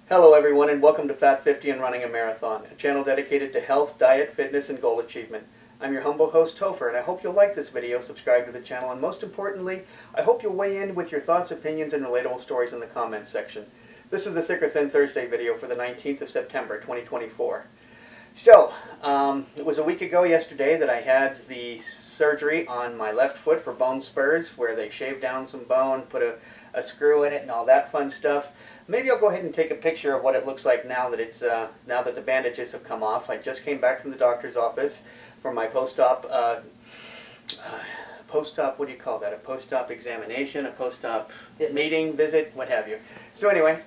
Hello everyone and welcome to Fat 50 and Running a Marathon, a channel dedicated to health, diet, fitness, and goal achievement. I'm your humble host Topher, and I hope you'll like this video, subscribe to the channel, and most importantly, I hope you'll weigh in with your thoughts, opinions, and relatable stories in the comments section. This is the Thick or Thin Thursday video for the 19th of September 2024. So, it was a week ago yesterday that I had the surgery on my left foot for bone spurs, where they shaved down some bone, put a screw in it, and all that fun stuff. Maybe I'll go ahead and take a picture of what it looks like now that now that the bandages have come off. I just came back from the doctor's office for my post-op what do you call that? A post-op examination, a post-op meeting, visit, what have you. So anyway,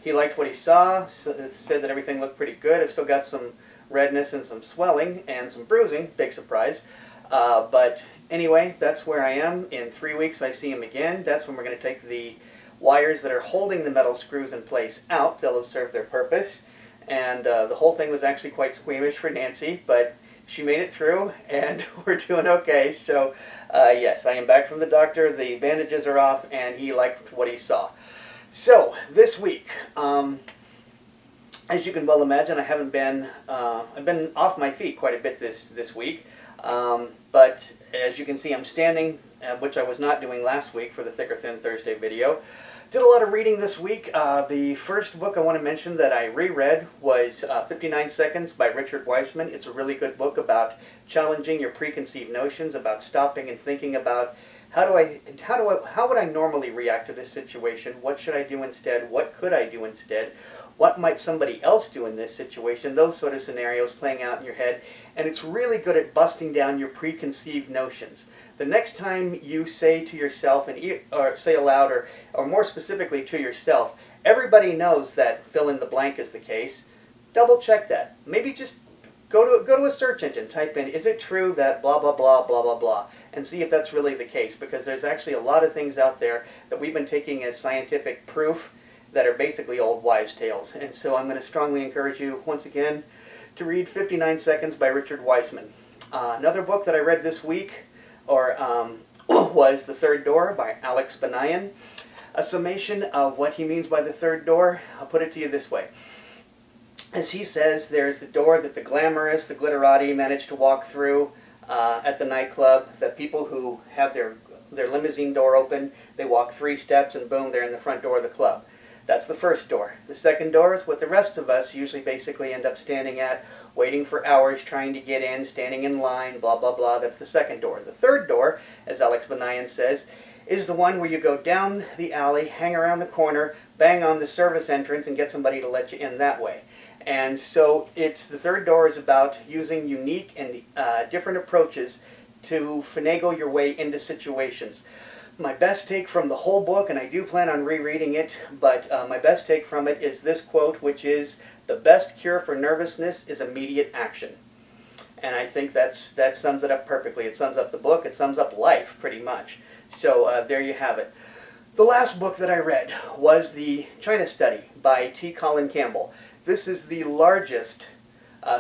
he liked what he saw, said that everything looked pretty good. I've still got some redness and some swelling and some bruising, big surprise. But anyway, that's where I am. In 3 weeks I see him again. That's when we're going to take the wires that are holding the metal screws in place out. They'll have served their purpose. And the whole thing was actually quite squeamish for Nancee, but she made it through and we're doing okay. So yes, I am back from the doctor. The bandages are off and he liked what he saw. So this week, as you can well imagine, I haven't been, I've been off my feet quite a bit this week. But as you can see, I'm standing, which I was not doing last week for the Thick or Thin Thursday video. Did a lot of reading this week. The first book I want to mention that I reread was 59 Seconds by Richard Weissman. It's a really good book about challenging your preconceived notions, about stopping and thinking about how would I normally react to this situation? What should I do instead? What could I do instead? What might somebody else do in this situation? Those sort of scenarios playing out in your head. And it's really good at busting down your preconceived notions. The next time you say to yourself, or say aloud, or more specifically to yourself, everybody knows that fill in the blank is the case, double check that. Maybe just go to a search engine, type in, is it true that blah, blah, blah, blah, blah, blah, and see if that's really the case. Because there's actually a lot of things out there that we've been taking as scientific proof that are basically old wives' tales. And so I'm going to strongly encourage you, once again, to read 59 Seconds by Richard Weissman. Another book that I read this week was The Third Door by Alex Banayan. A summation of what he means by the third door, I'll put it to you this way. As he says, there's the door that the glamorous, the glitterati manage to walk through at the nightclub, that people who have their limousine door open, they walk 3 steps and boom, they're in the front door of the club. That's the first door. The second door is what the rest of us usually basically end up standing at, waiting for hours, trying to get in, standing in line, blah, blah, blah. That's the second door. The third door, as Alex Banayan says, is the one where you go down the alley, hang around the corner, bang on the service entrance, and get somebody to let you in that way. And so the third door is about using unique and different approaches to finagle your way into situations. My best take from the whole book, and I do plan on rereading it, but my best take from it is this quote, which is, "The best cure for nervousness is immediate action." And I think that sums it up perfectly. It sums up the book. It sums up life, pretty much. So there you have it. The last book that I read was the China Study by T. Colin Campbell. This is the largest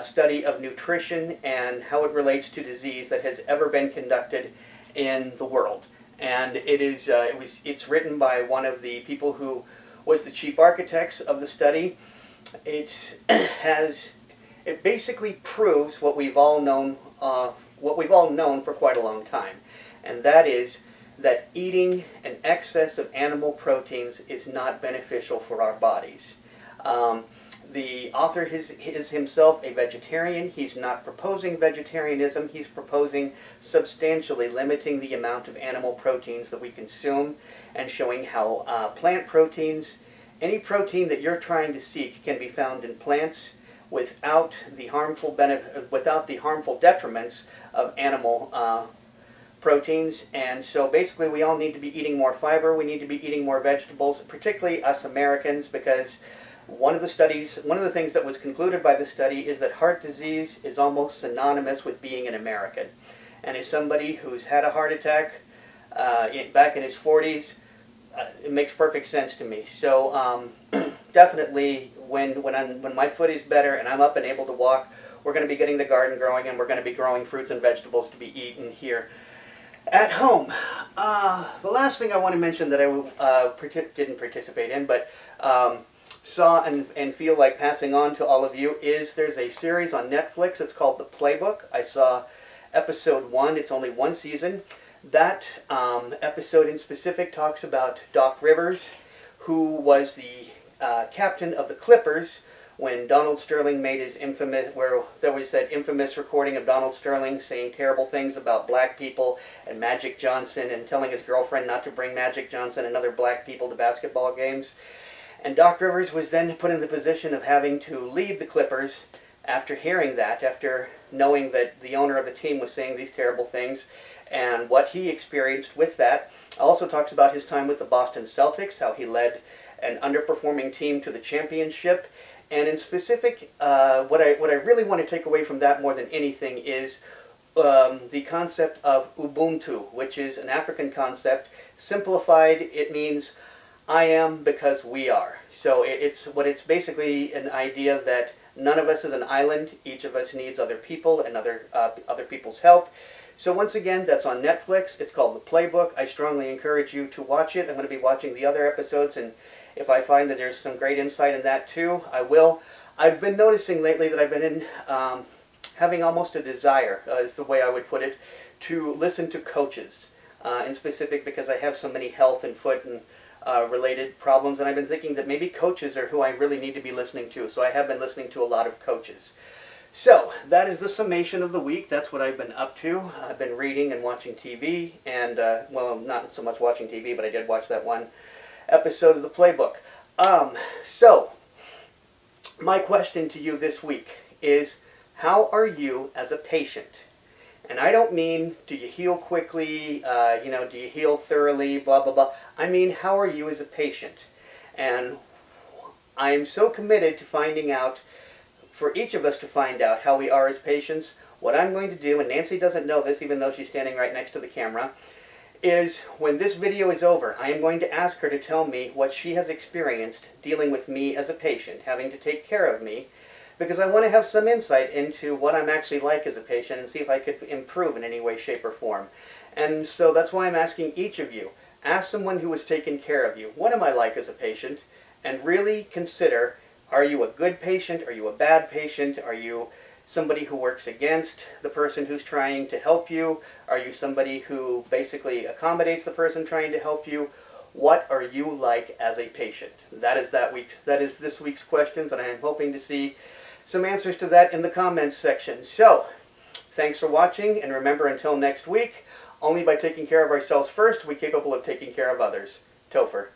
study of nutrition and how it relates to disease that has ever been conducted in the world. And it's written by one of the people who was the chief architects of the study. It basically proves what we've all known for quite a long time, and that is that eating an excess of animal proteins is not beneficial for our bodies. The author is himself a vegetarian. He's not proposing vegetarianism. He's proposing substantially limiting the amount of animal proteins that we consume and showing how plant proteins, any protein that you're trying to seek, can be found in plants without the harmful detriments of animal proteins. And so basically we all need to be eating more fiber. We need to be eating more vegetables, particularly us Americans, because one of the things that was concluded by the study is that heart disease is almost synonymous with being an American. And as somebody who's had a heart attack back in his 40s, it makes perfect sense to me. So definitely when my foot is better and I'm up and able to walk, we're going to be getting the garden growing, and we're going to be growing fruits and vegetables to be eaten here at home. The last thing I want to mention that I didn't participate in, but saw and feel like passing on to all of you is there's a series on Netflix. It's called The Playbook. I saw episode 1. It's only one season. That episode in specific talks about Doc Rivers, who was the captain of the Clippers when Donald Sterling made his infamous, where there was that infamous recording of Donald Sterling saying terrible things about black people and Magic Johnson and telling his girlfriend not to bring Magic Johnson and other black people to basketball games. And Doc Rivers was then put in the position of having to leave the Clippers after hearing that, after knowing that the owner of the team was saying these terrible things and what he experienced with that. Also talks about his time with the Boston Celtics, how he led an underperforming team to the championship. And in specific, what I really want to take away from that more than anything is the concept of Ubuntu, which is an African concept. Simplified, it means I am because we are. So it's basically an idea that none of us is an island. Each of us needs other people and other people's help. So once again, that's on Netflix. It's called The Playbook. I strongly encourage you to watch it. I'm going to be watching the other episodes, and if I find that there's some great insight in that too, I will. I've been noticing lately that I've been in having almost a desire, is the way I would put it, to listen to coaches, in specific because I have so many health and foot and related problems, and I've been thinking that maybe coaches are who I really need to be listening to, so I have been listening to a lot of coaches. So, that is the summation of the week. That's what I've been up to. I've been reading and watching TV, and, well, not so much watching TV, but I did watch that one episode of The Playbook. So, my question to you this week is, how are you as a patient? And I don't mean, do you heal quickly, do you heal thoroughly, blah, blah, blah. I mean, how are you as a patient? And I am so committed to finding out, for each of us to find out how we are as patients. What I'm going to do, and Nancee doesn't know this even though she's standing right next to the camera, is when this video is over, I am going to ask her to tell me what she has experienced dealing with me as a patient, having to take care of me, because I want to have some insight into what I'm actually like as a patient and see if I could improve in any way, shape, or form. And so that's why I'm asking each of you, ask someone who has taken care of you, what am I like as a patient, and really consider, are you a good patient, are you a bad patient, are you somebody who works against the person who's trying to help you? Are you somebody who basically accommodates the person trying to help you? What are you like as a patient? That is this week's questions, and I am hoping to see some answers to that in the comments section. So, thanks for watching, and remember, until next week, only by taking care of ourselves first are we capable of taking care of others. Topher.